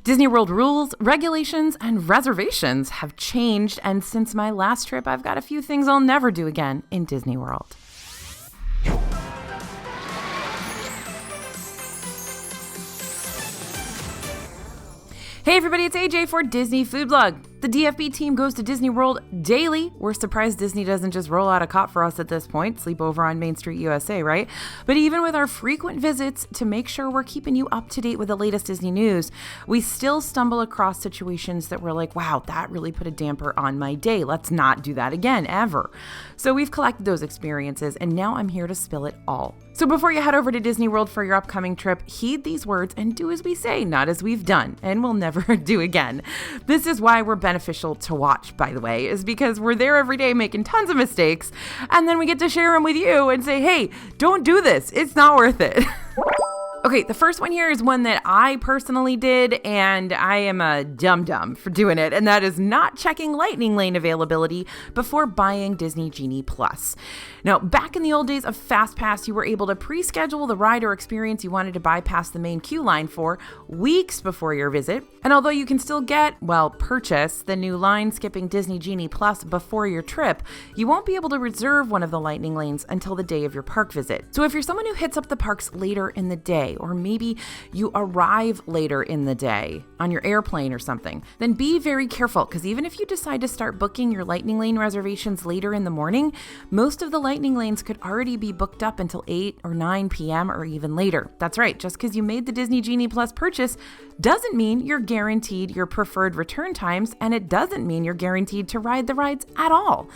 Disney World rules, regulations, and reservations have changed, and since my last trip, I've got a few things I'll never do again in Disney World. Hey everybody, it's AJ for Disney Food Blog. The DFB team goes to Disney World daily. We're surprised Disney doesn't just roll out a cot for us at this point, sleep over on Main Street USA, right? But even with our frequent visits to make sure we're keeping you up to date with the latest Disney news, we still stumble across situations that we're like, wow, that really put a damper on my day. Let's not do that again, ever. So we've collected those experiences, and now I'm here to spill it all. So before you head over to Disney World for your upcoming trip, heed these words and do as we say, not as we've done, and we'll never do again. This is why we're beneficial to watch, by the way, is because we're there every day making tons of mistakes, and then we get to share them with you and say, hey, don't do this. It's not worth it. Okay, the first one here is one that I personally did, and I am a dum-dum for doing it, and that is not checking Lightning Lane availability before buying Disney Genie Plus. Now, back in the old days of FastPass, you were able to pre-schedule the ride or experience you wanted to bypass the main queue line for weeks before your visit, and although you can still purchase the new line-skipping Disney Genie Plus before your trip, you won't be able to reserve one of the Lightning Lanes until the day of your park visit. So if you're someone who hits up the parks later in the day, or maybe you arrive later in the day on your airplane or something, then be very careful, because even if you decide to start booking your Lightning Lane reservations later in the morning, most of the Lightning Lanes could already be booked up until 8 or 9 p.m. or even later. That's right, just because you made the Disney Genie Plus purchase doesn't mean you're guaranteed your preferred return times, and it doesn't mean you're guaranteed to ride the rides at all.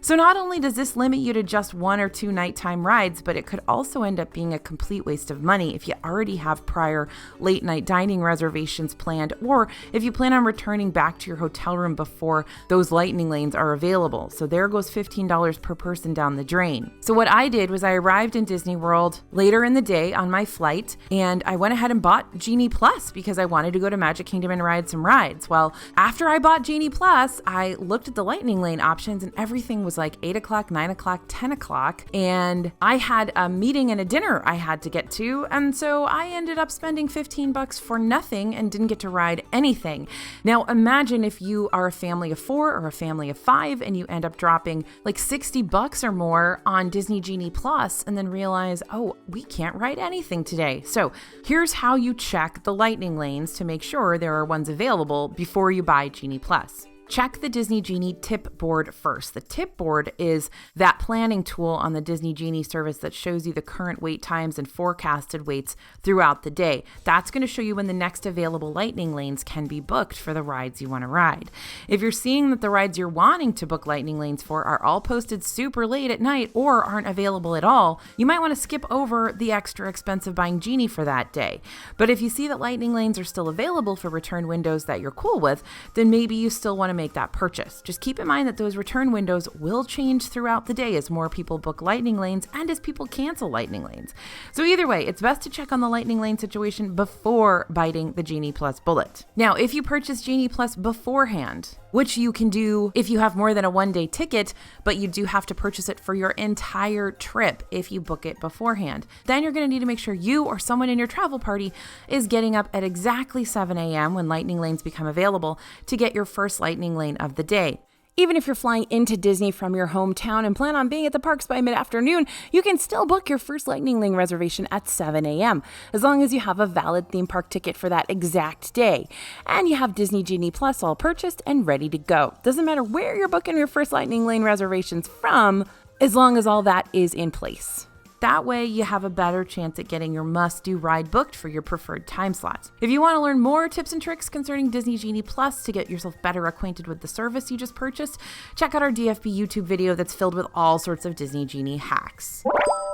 So not only does this limit you to just 1 or 2 nighttime rides, but it could also end up being a complete waste of money if you already have prior late night dining reservations planned, or if you plan on returning back to your hotel room before those Lightning Lanes are available. So there goes $15 per person down the drain. So what I did was I arrived in Disney World later in the day on my flight, and I went ahead and bought Genie Plus because I wanted to go to Magic Kingdom and ride some rides. Well, after I bought Genie Plus, I looked at the Lightning Lane options and everything was like 8 o'clock, 9 o'clock, 10 o'clock, and I had a meeting and a dinner I had to get to, and so I ended up spending $15 for nothing and didn't get to ride anything. Now imagine if you are a family of 4 or a family of 5 and you end up dropping like $60 or more on Disney Genie Plus and then realize, oh, we can't ride anything today. So here's how you check the Lightning Lanes to make sure there are ones available before you buy Genie Plus. Check the Disney Genie tip board first. The tip board is that planning tool on the Disney Genie service that shows you the current wait times and forecasted waits throughout the day. That's going to show you when the next available Lightning Lanes can be booked for the rides you want to ride. If you're seeing that the rides you're wanting to book Lightning Lanes for are all posted super late at night or aren't available at all, you might want to skip over the extra expense of buying Genie for that day. But if you see that Lightning Lanes are still available for return windows that you're cool with, then maybe you still want to make that purchase. Just keep in mind that those return windows will change throughout the day as more people book Lightning Lanes and as people cancel Lightning Lanes. So either way, it's best to check on the Lightning Lane situation before biting the Genie Plus bullet. Now, if you purchase Genie Plus beforehand, which you can do if you have more than a one-day ticket, but you do have to purchase it for your entire trip if you book it beforehand, then you're going to need to make sure you or someone in your travel party is getting up at exactly 7 a.m. when Lightning Lanes become available to get your first Lightning Lane of the day. Even if you're flying into Disney from your hometown and plan on being at the parks by mid-afternoon, you can still book your first Lightning Lane reservation at 7 a.m. as long as you have a valid theme park ticket for that exact day. And you have Disney Genie Plus all purchased and ready to go. Doesn't matter where you're booking your first Lightning Lane reservations from, as long as all that is in place. That way, you have a better chance at getting your must-do ride booked for your preferred time slots. If you want to learn more tips and tricks concerning Disney Genie Plus to get yourself better acquainted with the service you just purchased, check out our DFB YouTube video that's filled with all sorts of Disney Genie hacks.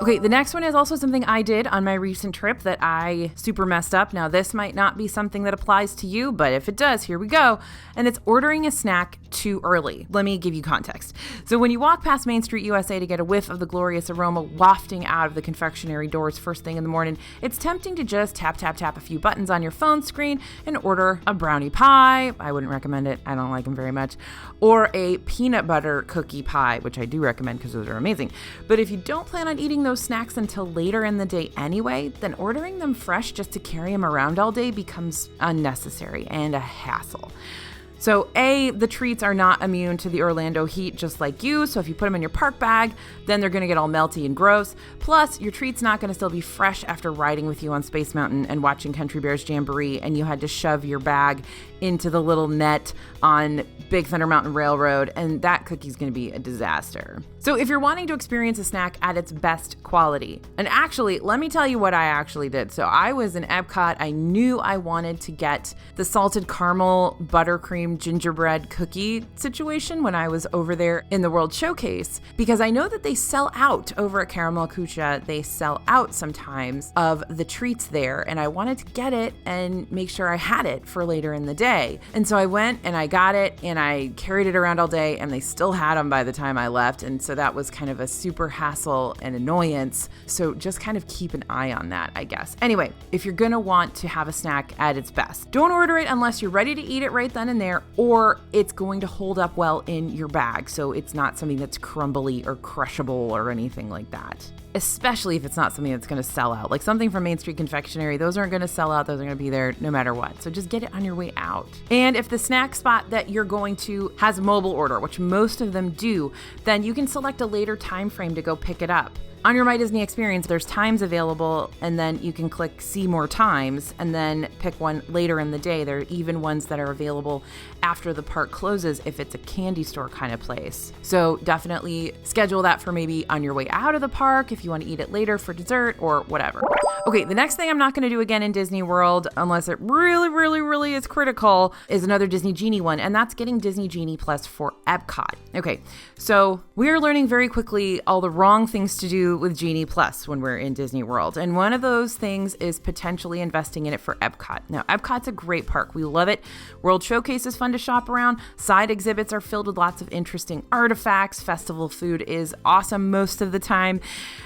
Okay, the next one is also something I did on my recent trip that I super messed up. Now, this might not be something that applies to you, but if it does, here we go. And it's ordering a snack too early. Let me give you context. So when you walk past Main Street USA to get a whiff of the glorious aroma wafting out of the confectionery doors first thing in the morning, it's tempting to just tap a few buttons on your phone screen and order a brownie pie. I wouldn't recommend it. I don't like them very much. Or a peanut butter cookie pie, which I do recommend because those are amazing. But if you don't plan on eating eating those snacks until later in the day anyway, then ordering them fresh just to carry them around all day becomes unnecessary and a hassle. So the treats are not immune to the Orlando heat just like you. So if you put them in your park bag, then they're going to get all melty and gross. Plus, your treat's not going to still be fresh after riding with you on Space Mountain and watching Country Bears Jamboree, and you had to shove your bag into the little net on Big Thunder Mountain Railroad, and that cookie's going to be a disaster. So if you're wanting to experience a snack at its best quality, and actually, let me tell you what I actually did. So I was in Epcot. I knew I wanted to get the salted caramel buttercream gingerbread cookie situation when I was over there in the World Showcase, because I know that they sell out over at Caramel Kucha. They sell out sometimes of the treats there, and I wanted to get it and make sure I had it for later in the day. And so I went and I got it and I carried it around all day, and they still had them by the time I left. And so that was kind of a super hassle and annoyance. So just kind of keep an eye on that, I guess. Anyway, if you're gonna want to have a snack at its best, don't order it unless you're ready to eat it right then and there, or it's going to hold up well in your bag. So it's not something that's crumbly or crushable or anything like that. Especially if it's not something that's going to sell out. Like something from Main Street Confectionery, those aren't going to sell out. Those are going to be there no matter what. So just get it on your way out. And if the snack spot that you're going to has mobile order, which most of them do, then you can select a later time frame to go pick it up. On your My Disney experience, there's times available, and then you can click see more times and then pick one later in the day. There are even ones that are available after the park closes if it's a candy store kind of place. So definitely schedule that for maybe on your way out of the park if you want to eat it later for dessert or whatever. Okay, the next thing I'm not going to do again in Disney World, unless it really is critical, is another Disney Genie one, and that's getting Disney Genie Plus for Epcot. Okay, so we're learning very quickly all the wrong things to do with Genie Plus when we're in Disney World, and one of those things is potentially investing in it for Epcot. Now, Epcot's a great park. We love it. World Showcase is fun to shop around. Side exhibits are filled with lots of interesting artifacts. Festival food is awesome most of the time,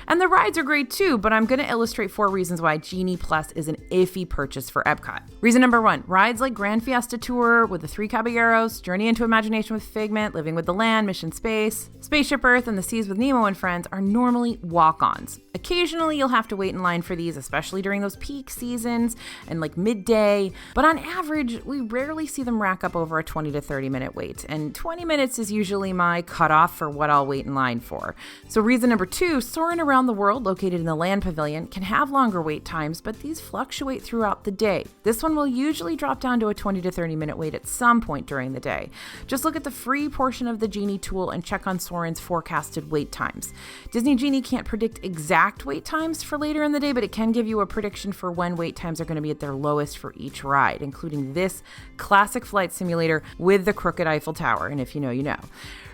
and the rides are great too, but I'm going to illustrate 4 reasons why Genie Plus is an iffy purchase for Epcot. Reason number 1, rides like Grand Fiesta Tour with the 3 Caballeros, Journey into Imagination with Figment, Living with the Land, Mission Space, Spaceship Earth, and The Seas with Nemo and Friends are normally walk-ons. Occasionally, you'll have to wait in line for these, especially during those peak seasons and like midday, but on average, we rarely see them rack up over a 20 to 30 minute wait, and 20 minutes is usually my cutoff for what I'll wait in line for. So reason number 2, Soarin' Around the World, located in the Land Pavilion, can have longer wait times, but these fluctuate throughout the day. This one will usually drop down to a 20 to 30 minute wait at some point during the day. Just look at the free portion of the Genie tool and check on Soarin's forecasted wait times. Disney Genie can't predict exact wait times for later in the day, but it can give you a prediction for when wait times are going to be at their lowest for each ride, including this classic flight simulator with the Crooked Eiffel Tower. And if you know, you know.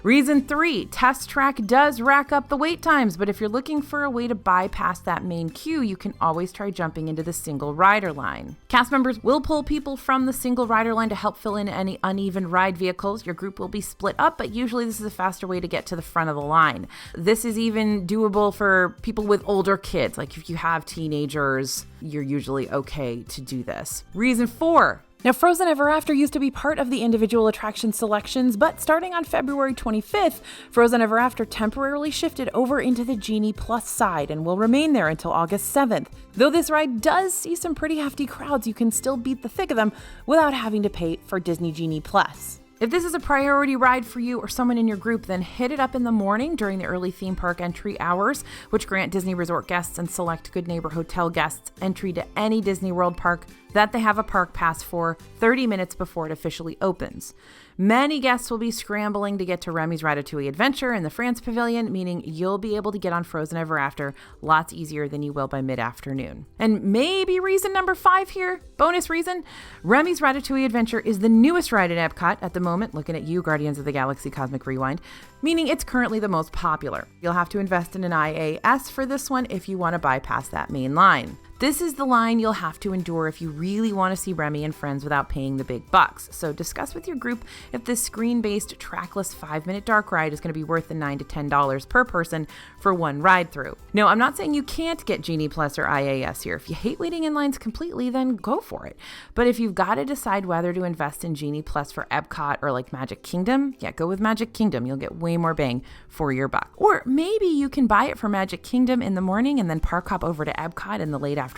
Reason 3, Test Track does rack up the wait times, but if you're looking for a way to bypass that main queue, you can always try jumping into the single rider line. Cast members will pull people from the single rider line to help fill in any uneven ride vehicles. Your group will be split up, but usually this is a faster way to get to the front of the line. This is even doable for people with older kids. Like if you have teenagers, you're usually okay to do this. Reason 4, now, Frozen Ever After used to be part of the individual attraction selections, but starting on February 25th, Frozen Ever After temporarily shifted over into the Genie Plus side and will remain there until August 7th. Though this ride does see some pretty hefty crowds, you can still beat the thick of them without having to pay for Disney Genie Plus. If this is a priority ride for you or someone in your group, then hit it up in the morning during the early theme park entry hours, which grant Disney Resort guests and select Good Neighbor Hotel guests entry to any Disney World park that they have a park pass for 30 minutes before it officially opens. Many guests will be scrambling to get to Remy's Ratatouille Adventure in the France Pavilion, meaning you'll be able to get on Frozen Ever After lots easier than you will by mid-afternoon. And maybe reason number 5 here, bonus reason, Remy's Ratatouille Adventure is the newest ride at Epcot at the moment, looking at you, Guardians of the Galaxy Cosmic Rewind, meaning it's currently the most popular. You'll have to invest in an IAS for this one if you want to bypass that main line. This is the line you'll have to endure if you really want to see Remy and friends without paying the big bucks. So discuss with your group if this screen-based trackless 5-minute dark ride is going to be worth the $9 to $10 per person for one ride through. No, I'm not saying you can't get Genie Plus or IAS here. If you hate waiting in lines completely, then go for it. But if you've got to decide whether to invest in Genie Plus for Epcot or like Magic Kingdom, yeah, go with Magic Kingdom. You'll get way more bang for your buck. Or maybe you can buy it for Magic Kingdom in the morning and then park hop over to Epcot in the late afternoon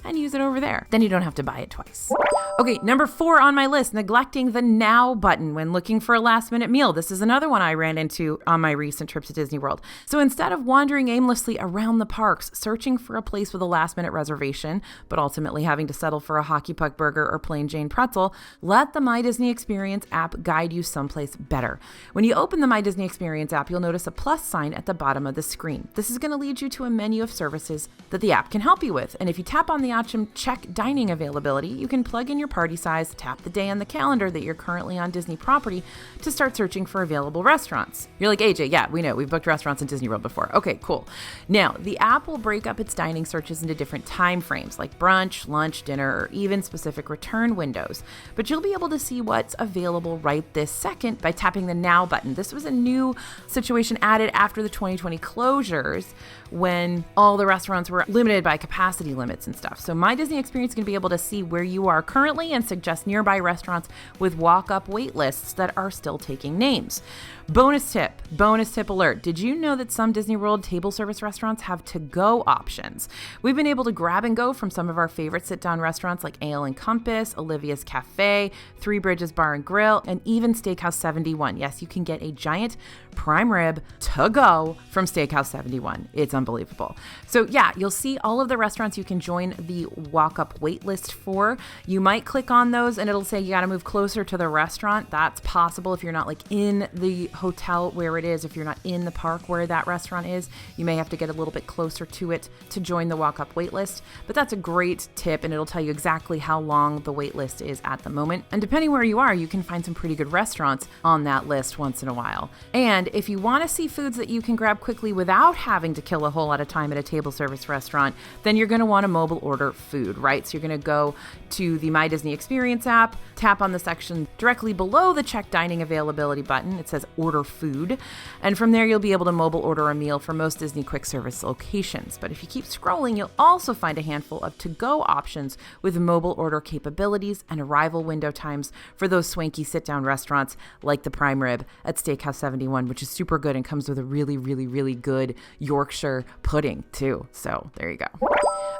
and use it over there. Then you don't have to buy it twice. Okay, number 4 on my list, neglecting the now button when looking for a last minute meal. This is another one I ran into on my recent trip to Disney World. So instead of wandering aimlessly around the parks, searching for a place with a last minute reservation, but ultimately having to settle for a hockey puck burger or plain Jane pretzel, let the My Disney Experience app guide you someplace better. When you open the My Disney Experience app, you'll notice a plus sign at the bottom of the screen. This is going to lead you to a menu of services that the app can help you with. And if you tap on the option Check Dining Availability, you can plug in your party size, tap the day on the calendar that you're currently on Disney property to start searching for available restaurants. You're like, AJ, yeah, we know. We've booked restaurants in Disney World before. Okay, cool. Now, the app will break up its dining searches into different time frames, like brunch, lunch, dinner, or even specific return windows. But you'll be able to see what's available right this second by tapping the Now button. This was a new situation added after the 2020 closures when all the restaurants were limited by capacity limits and stuff. So My Disney Experience is going to be able to see where you are currently and suggest nearby restaurants with walk-up wait lists that are still taking names. Bonus tip alert. Did you know that some Disney World table service restaurants have to-go options? We've been able to grab and go from some of our favorite sit-down restaurants like Ale and Compass, Olivia's Cafe, Three Bridges Bar and Grill, and even Steakhouse 71. Yes, you can get a giant prime rib to go from Steakhouse 71. It's unbelievable. So yeah, you'll see all of the restaurants you can join the walk-up wait list for. You might click on those and it'll say you got to move closer to the restaurant. That's possible if you're not like in the hotel where it is. If you're not in the park where that restaurant is, you may have to get a little bit closer to it to join the walk-up wait list. But that's a great tip and it'll tell you exactly how long the wait list is at the moment. And depending where you are, you can find some pretty good restaurants on that list once in a while. And if you want to see foods that you can grab quickly without having to kill a whole lot of time at a table service restaurant, then you're going to want to mobile order food, right? So you're going to go to the My Disney Experience app, tap on the section directly below the Check Dining Availability button. It says Order Food. And from there, you'll be able to mobile order a meal for most Disney quick service locations. But if you keep scrolling, you'll also find a handful of to-go options with mobile order capabilities and arrival window times for those swanky sit-down restaurants like the Prime Rib at Steakhouse 71, which is super good and comes with a really, really, really good Yorkshire pudding too. So there you go.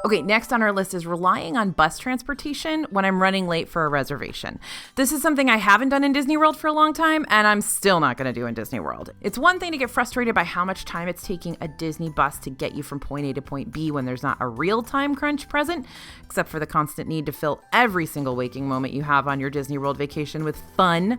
Okay, next on our list is relying on bus transportation when I'm running late for a reservation. This is something I haven't done in Disney World for a long time, and I'm still not going to do in Disney World. It's one thing to get frustrated by how much time it's taking a Disney bus to get you from point A to point B when there's not a real-time crunch present, except for the constant need to fill every single waking moment you have on your Disney World vacation with fun.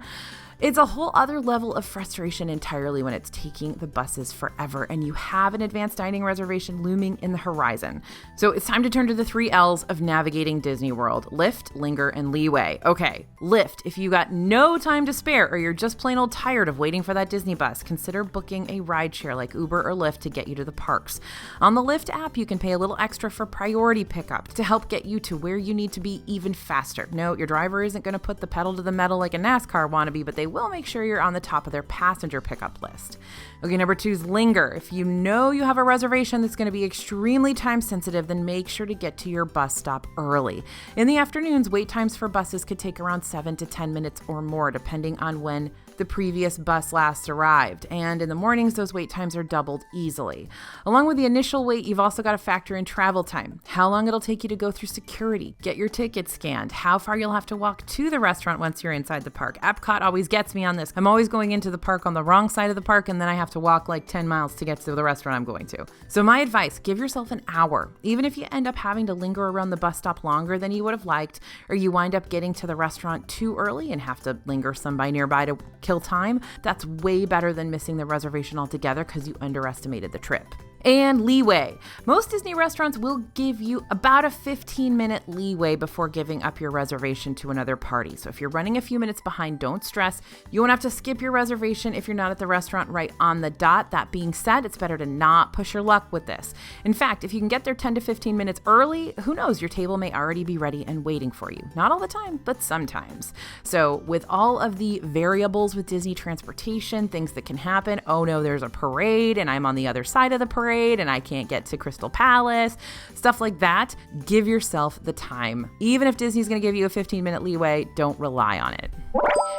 It's a whole other level of frustration entirely when it's taking the buses forever and you have an advanced dining reservation looming in the horizon. So it's time to turn to the 3 L's of navigating Disney World: lift, linger, and leeway. Okay, lift. If you got no time to spare or you're just plain old tired of waiting for that Disney bus, consider booking a rideshare like Uber or Lyft to get you to the parks. On the Lyft app, you can pay a little extra for priority pickup to help get you to where you need to be even faster. No, your driver isn't going to put the pedal to the metal like a NASCAR wannabe, but they will make sure you're on the top of their passenger pickup list. Okay, number 2 is linger. If you know you have a reservation that's going to be extremely time sensitive, then make sure to get to your bus stop early. In the afternoons, wait times for buses could take around 7 to 10 minutes or more, depending on when the previous bus last arrived. And in the mornings, those wait times are doubled easily. Along with the initial wait, you've also got to factor in travel time. How long it'll take you to go through security, get your ticket scanned, how far you'll have to walk to the restaurant once you're inside the park. Epcot always gets me on this. I'm always going into the park on the wrong side of the park, and then I have to walk like 10 miles to get to the restaurant I'm going to. So my advice, give yourself an hour. Even if you end up having to linger around the bus stop longer than you would have liked, or you wind up getting to the restaurant too early and have to linger somebody nearby to kill time, that's way better than missing the reservation altogether because you underestimated the trip. And leeway. Most Disney restaurants will give you about a 15-minute leeway before giving up your reservation to another party. So if you're running a few minutes behind, don't stress. You won't have to skip your reservation if you're not at the restaurant right on the dot. That being said, it's better to not push your luck with this. In fact, if you can get there 10 to 15 minutes early, who knows, your table may already be ready and waiting for you. Not all the time, but sometimes. So with all of the variables with Disney transportation, things that can happen, oh no, there's a parade and I'm on the other side of the parade and I can't get to Crystal Palace, stuff like that, give yourself the time. Even if Disney's going to give you a 15-minute leeway, don't rely on it.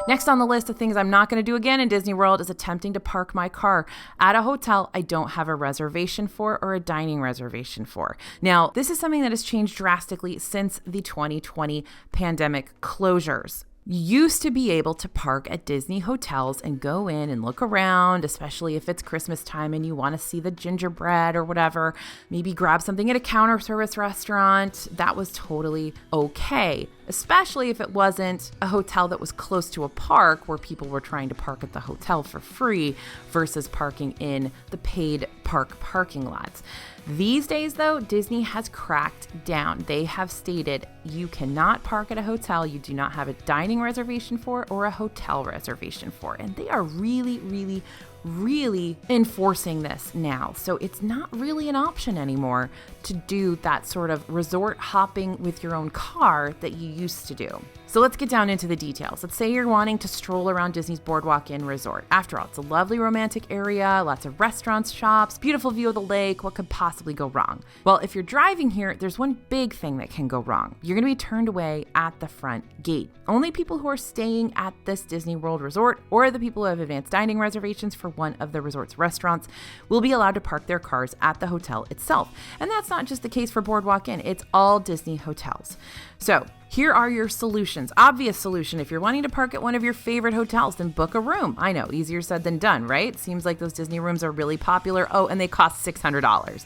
Next on the list of things I'm not going to do again in Disney World is attempting to park my car at a hotel I don't have a reservation for or a dining reservation for. Now, this is something that has changed drastically since the 2020 pandemic closures. You used to be able to park at Disney hotels and go in and look around, especially if it's Christmas time and you want to see the gingerbread or whatever, maybe grab something at a counter service restaurant. That was totally okay, especially if it wasn't a hotel that was close to a park where people were trying to park at the hotel for free versus parking in the paid park parking lots. These days, though, Disney has cracked down. They have stated you cannot park at a hotel you do not have a dining reservation for or a hotel reservation for. And they are really enforcing this now. So it's not really an option anymore to do that sort of resort hopping with your own car that you used to do. So let's get down into the details. Let's say you're wanting to stroll around Disney's Boardwalk Inn Resort. After all, it's a lovely romantic area, lots of restaurants, shops, beautiful view of the lake. What could possibly go wrong? Well, if you're driving here, there's one big thing that can go wrong. You're going to be turned away at the front gate. Only people who are staying at this Disney World resort or the people who have advanced dining reservations for one of the resort's restaurants will be allowed to park their cars at the hotel itself. And that's not just the case for Boardwalk Inn, it's all Disney hotels. So here are your solutions. Obvious solution. If you're wanting to park at one of your favorite hotels, then book a room. I know, easier said than done, right? Seems like those Disney rooms are really popular. Oh, and they cost $600.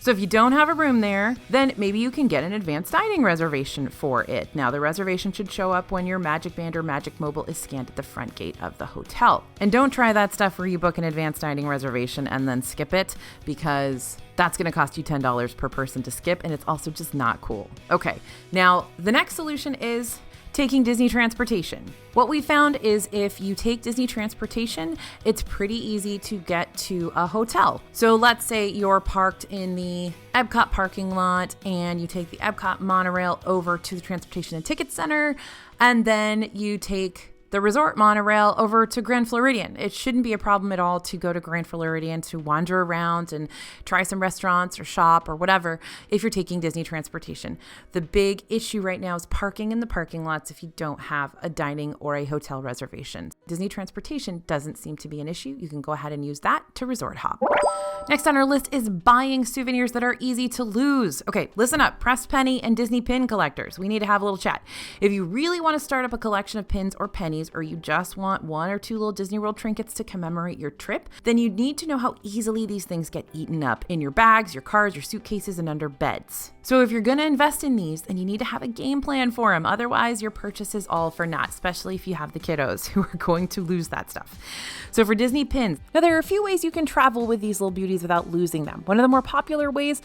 So if you don't have a room there, then maybe you can get an advanced dining reservation for it. Now, the reservation should show up when your Magic Band or Magic Mobile is scanned at the front gate of the hotel. And don't try that stuff where you book an advanced dining reservation and then skip it, because that's going to cost you $10 per person to skip, and it's also just not cool. Okay, now the next solution is taking Disney transportation. What we found is if you take Disney transportation, it's pretty easy to get to a hotel. So let's say you're parked in the Epcot parking lot and you take the Epcot monorail over to the Transportation and Ticket Center, and then you take the resort monorail over to Grand Floridian. It shouldn't be a problem at all to go to Grand Floridian to wander around and try some restaurants or shop or whatever if you're taking Disney transportation. The big issue right now is parking in the parking lots if you don't have a dining or a hotel reservation. Disney transportation doesn't seem to be an issue. You can go ahead and use that to resort hop. Next on our list is buying souvenirs that are easy to lose. Okay, listen up, press penny and Disney pin collectors. We need to have a little chat. If you really want to start up a collection of pins or pennies, or you just want one or two little Disney World trinkets to commemorate your trip, then you need to know how easily these things get eaten up in your bags, your cars, your suitcases, and under beds. So if you're going to invest in these, then you need to have a game plan for them. Otherwise, your purchase is all for naught, especially if you have the kiddos who are going to lose that stuff. So for Disney pins, now there are a few ways you can travel with these little beauties without losing them. One of the more popular ways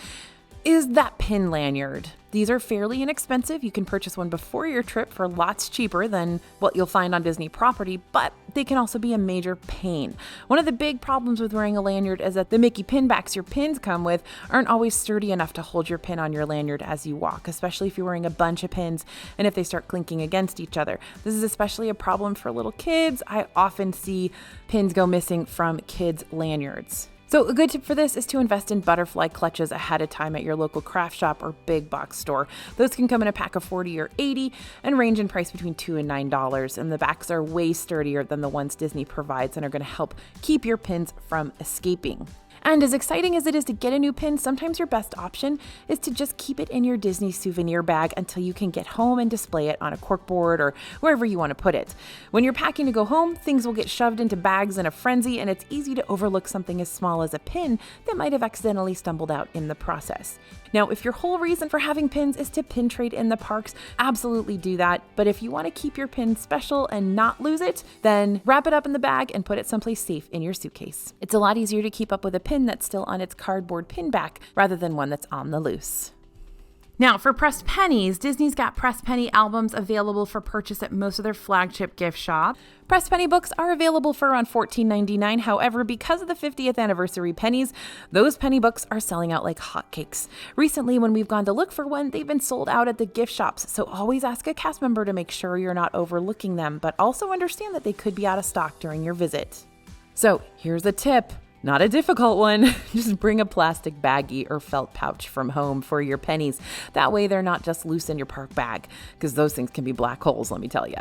is that pin lanyard. These are fairly inexpensive. You can purchase one before your trip for lots cheaper than what you'll find on Disney property, but they can also be a major pain. One of the big problems with wearing a lanyard is that the Mickey pin backs your pins come with aren't always sturdy enough to hold your pin on your lanyard as you walk, especially if you're wearing a bunch of pins and if they start clinking against each other. This is especially a problem for little kids. I often see pins go missing from kids' lanyards. So a good tip for this is to invest in butterfly clutches ahead of time at your local craft shop or big box store. Those can come in a pack of 40 or 80 and range in price between $2 and $9. And the backs are way sturdier than the ones Disney provides and are going to help keep your pins from escaping. And as exciting as it is to get a new pin, sometimes your best option is to just keep it in your Disney souvenir bag until you can get home and display it on a corkboard or wherever you want to put it. When you're packing to go home, things will get shoved into bags in a frenzy, and it's easy to overlook something as small as a pin that might have accidentally stumbled out in the process. Now, if your whole reason for having pins is to pin trade in the parks, absolutely do that. But if you want to keep your pin special and not lose it, then wrap it up in the bag and put it someplace safe in your suitcase. It's a lot easier to keep up with a pin that's still on its cardboard pin back rather than one that's on the loose. Now, for pressed pennies, Disney's got pressed penny albums available for purchase at most of their flagship gift shops. Pressed penny books are available for around $14.99. However, because of the 50th anniversary pennies, those penny books are selling out like hotcakes. Recently, when we've gone to look for one, they've been sold out at the gift shops. So always ask a cast member to make sure you're not overlooking them, but also understand that they could be out of stock during your visit. So here's a tip. Not a difficult one. Just bring a plastic baggie or felt pouch from home for your pennies. That way they're not just loose in your park bag, because those things can be black holes, let me tell you.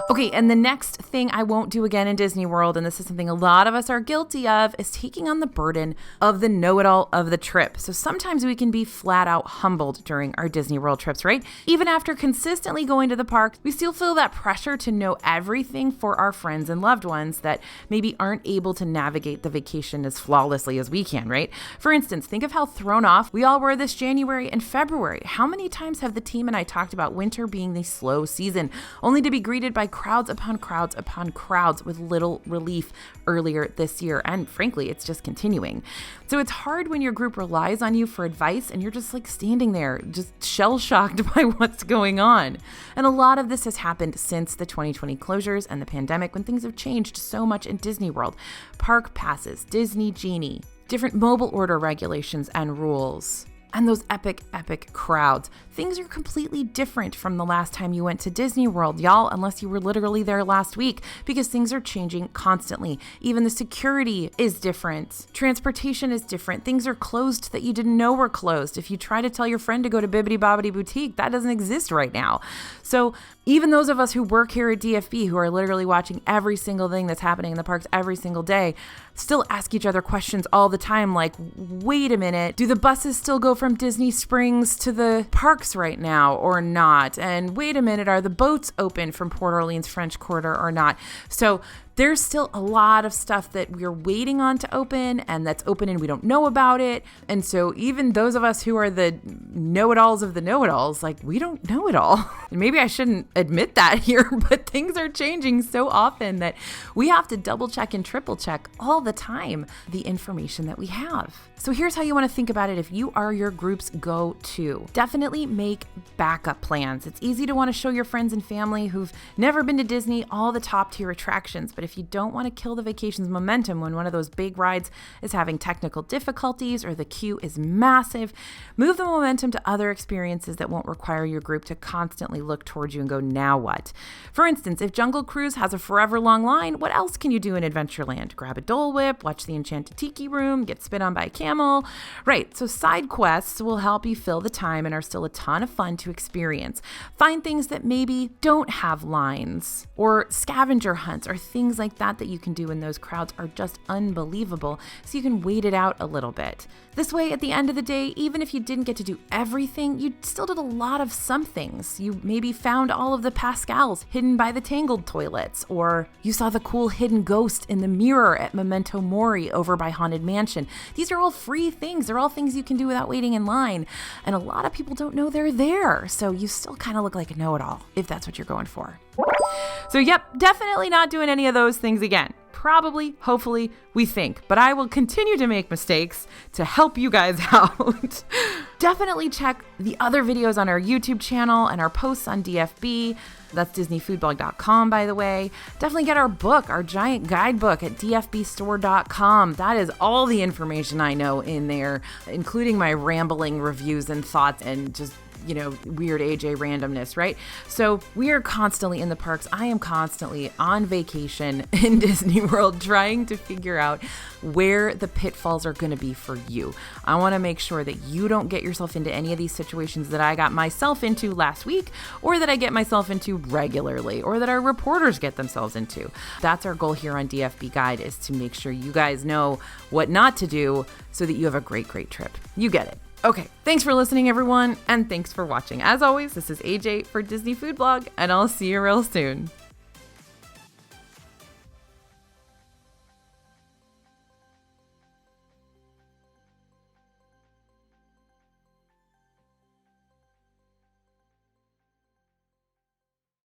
Okay, and the next thing I won't do again in Disney World, and this is something a lot of us are guilty of, is taking on the burden of the know-it-all of the trip. So sometimes we can be flat out humbled during our Disney World trips, right? Even after consistently going to the park, we still feel that pressure to know everything for our friends and loved ones that maybe aren't able to navigate the vacation as flawlessly as we can, right? For instance, think of how thrown off we all were this January and February. How many times have the team and I talked about winter being the slow season, only to be greeted by crowds upon crowds upon crowds with little relief earlier this year? And frankly, it's just continuing. So it's hard when your group relies on you for advice and you're just like standing there, just shell-shocked by what's going on. And a lot of this has happened since the 2020 closures and the pandemic, when things have changed so much in Disney World. Park passes, Disney Genie, different mobile order regulations and rules, and those epic crowds. Things are completely different from the last time you went to Disney World, y'all, unless you were literally there last week, because things are changing constantly. Even the security is different. Transportation is different. Things are closed that you didn't know were closed. If you try to tell your friend to go to Bibbidi Bobbidi Boutique, that doesn't exist right now. So even those of us who work here at DFB, who are literally watching every single thing that's happening in the parks every single day, still ask each other questions all the time, like, wait a minute, do the buses still go from Disney Springs to the parks right now or not? And wait a minute, are the boats open from Port Orleans French Quarter or not? So there's still a lot of stuff that we're waiting on to open, and that's open and we don't know about it. And so even those of us who are the know-it-alls of the know-it-alls, like, we don't know it all. And maybe I shouldn't admit that here, but things are changing so often that we have to double check and triple check all the time the information that we have. So here's how you want to think about it if you are your group's go-to. Definitely make backup plans. It's easy to want to show your friends and family who've never been to Disney all the top-tier attractions, but if you don't want to kill the vacation's momentum when one of those big rides is having technical difficulties or the queue is massive, move the momentum to other experiences that won't require your group to constantly look towards you and go, now what? For instance, if Jungle Cruise has a forever long line, what else can you do in Adventureland? Grab a Dole Whip, watch the Enchanted Tiki Room, get spit on by a camel. Right, so side quests will help you fill the time and are still a ton of fun to experience. Find things that maybe don't have lines, or scavenger hunts, or things like that you can do in those crowds are just unbelievable, so you can wait it out a little bit. This way, at the end of the day, even if you didn't get to do everything, you still did a lot of some things. You maybe found all of the Pascals hidden by the Tangled toilets, or you saw the cool hidden ghost in the mirror at Memento Mori over by Haunted Mansion. These are all free things. They're all things you can do without waiting in line, and a lot of people don't know they're there, so you still kind of look like a know-it-all if that's what you're going for. So yep, definitely not doing any of those things again. Probably, hopefully, we think, but I will continue to make mistakes to help you guys out. Definitely check the other videos on our YouTube channel and our posts on DFB. That's DisneyFoodblog.com, by the way. Definitely get our book, our giant guidebook at DFBstore.com. That is all the information I know in there, including my rambling reviews and thoughts and just weird AJ randomness, right? So we are constantly in the parks. I am constantly on vacation in Disney World trying to figure out where the pitfalls are going to be for you. I want to make sure that you don't get yourself into any of these situations that I got myself into last week, or that I get myself into regularly, or that our reporters get themselves into. That's our goal here on DFB Guide, is to make sure you guys know what not to do so that you have a great trip. You get it. Okay, thanks for listening, everyone, and thanks for watching. As always, this is AJ for Disney Food Blog, and I'll see you real soon.